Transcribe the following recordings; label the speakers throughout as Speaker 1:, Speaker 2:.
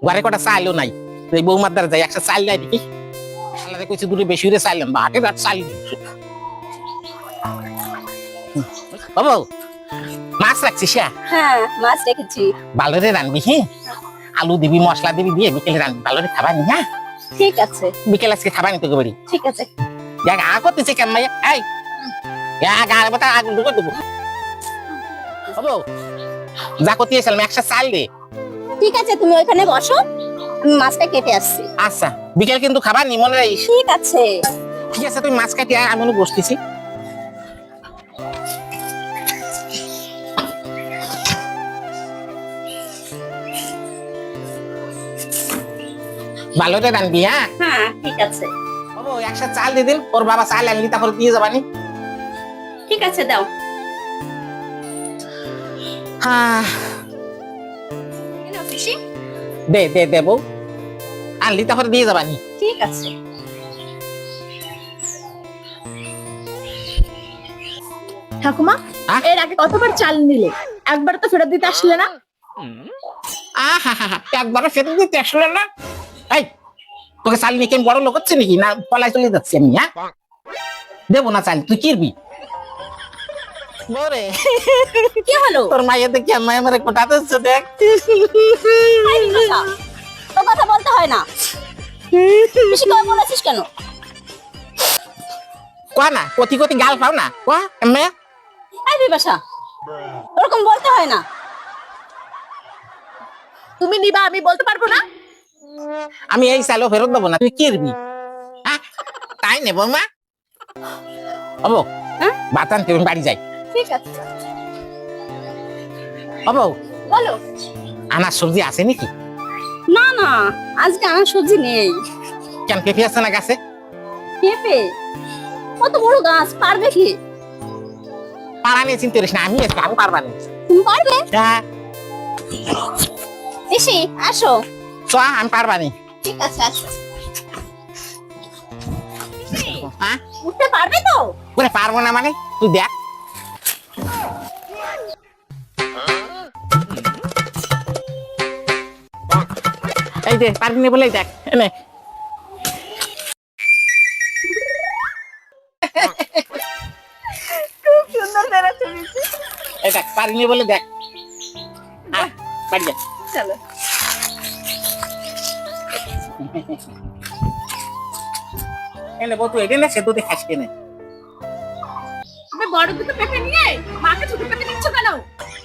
Speaker 1: ঘরে কটা চাইলো নাই, এই বৌমার দ্বারা যাই একটা চাল নাই দেখি। আল্লাহ কইছে দূরে বেশি হয়ে চাইলেন বা হাটে রাত চাল বাবু মাছ রাখছিস?
Speaker 2: হ্যাঁ মাছ রেখেছি।
Speaker 1: ভালো রে রানবি, হ্যাঁ আলু দিবি মশলা দিবি দিয়ে বিকেলে রানবি, ভালো রে খাবার নি। হ্যাঁ
Speaker 2: ঠিক আছে।
Speaker 1: বিকেল আজকে খাবার নি তোকে বাড়ি।
Speaker 2: ঠিক আছে।
Speaker 1: আ করতেছে কেমন এই আগুন ঢুকে দেবো বাবু, যা করতে এসেছিলাম একটা চাল দে।
Speaker 2: ঠিক আছে তুমি ওইখানে বসো, আমি মাছটা কেটে আসছি।
Speaker 1: আচ্ছা বিকেল কিন্তু খাবার নি মনে রাখিস।
Speaker 2: ঠিক আছে।
Speaker 1: ঠিক আছে তুই মাছ কাটি আয়, আমি বসতেছি। ভালো রে রানবি। হ্যাঁ
Speaker 2: হ্যাঁ ঠিক আছে।
Speaker 1: বাবু একটা চাল দিয়ে দিন, ওর বাবা চাল আনলি তারপরে দিয়ে যাবানি।
Speaker 2: ঠিক আছে দাও।
Speaker 1: হ্যাঁ
Speaker 2: পিসি
Speaker 1: দে দে দে বউ, আনলি তারপরে দিয়ে যাবানি।
Speaker 2: ঠিক আছে।
Speaker 3: ঠাকুমা এর আগে কতবার চাল নিলে, একবার তো ফেরত দিতে আসলে না।
Speaker 1: একবারও সেটা দিতে আসলে না। এই তোকে চাল নিয়ে কেমন বড় লোক হচ্ছে নাকি, না পলায় চলে যাচ্ছি আমি? হ্যাঁ দেবো না চাল, তুই কিরবি বরে?
Speaker 2: কি হলো?
Speaker 1: তোর মাইয়া দেখি মায়ের মারে কোটাতে হচ্ছে দেখ।
Speaker 2: তো কথা বলতে হয় না, পিসি কই বলেছিস কেন?
Speaker 1: কোয়া না কতি কতি গাল পাও না কোয়া এমে।
Speaker 2: এই বিপাশা ওরকম বলতে হয় না।
Speaker 3: তুমি নিবা আমি বলতে পারবো না।
Speaker 1: আমি এই চালও ফেরত দেবো না, তুই কিরবি? তাই নেবো মা। হবো ভাত আনতে আমি বাড়ি যাই।
Speaker 2: ঠিক আছে।
Speaker 1: হবো
Speaker 2: বলো।
Speaker 1: আনার সবজি আছে নাকি?
Speaker 2: না না আজকে আমার সবজি নেই।
Speaker 1: কেন পেঁপে আছে না গাছে?
Speaker 2: পেঁপে? কত বড় গাছ, পারবে কি?
Speaker 1: পাড়া নিয়ে চিন্তা করিস না, আমি পারবা না।
Speaker 2: তুমি পারবে?
Speaker 1: হ্যাঁ
Speaker 2: পিসি আসো।
Speaker 1: চ আমি পারবা নি।
Speaker 2: ঠিক আছে আসো।
Speaker 1: হ্যাঁ
Speaker 2: উঠতে পারবে তো?
Speaker 1: বলে পারবো না মানে, তুই দেখ। এই দে পারবি না বলেই দেখ এনে।
Speaker 2: খুব সুন্দর বেড়াচ্ছে পিসি।
Speaker 1: এই দেখ পারিনি বলে দেখ। বাড়ি যা।
Speaker 2: চলো।
Speaker 1: এনে বউ তুই এটা না সে দুধে খাস কেনে।
Speaker 3: তুমি বড় দুটো পেঁপে নিয়ে মাকে ছোট পেঁপে দিচ্ছ কেন?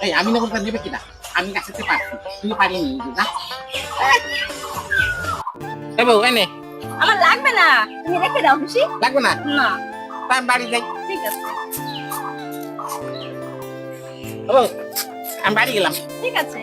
Speaker 1: এই আমি নেবো নেবে কিনা, আমি গাছেতে পারছি তুই পারিনি না। এ বউ এনে।
Speaker 2: আমার লাগবে না, তুমি রেখে দাও পিসি।
Speaker 1: লাগবে না?
Speaker 2: না।
Speaker 1: তা আমি বাড়ি যাই।
Speaker 2: ঠিক আছে।
Speaker 1: ও বউ, আমি বাড়ি গেলাম।
Speaker 2: ঠিক আছে।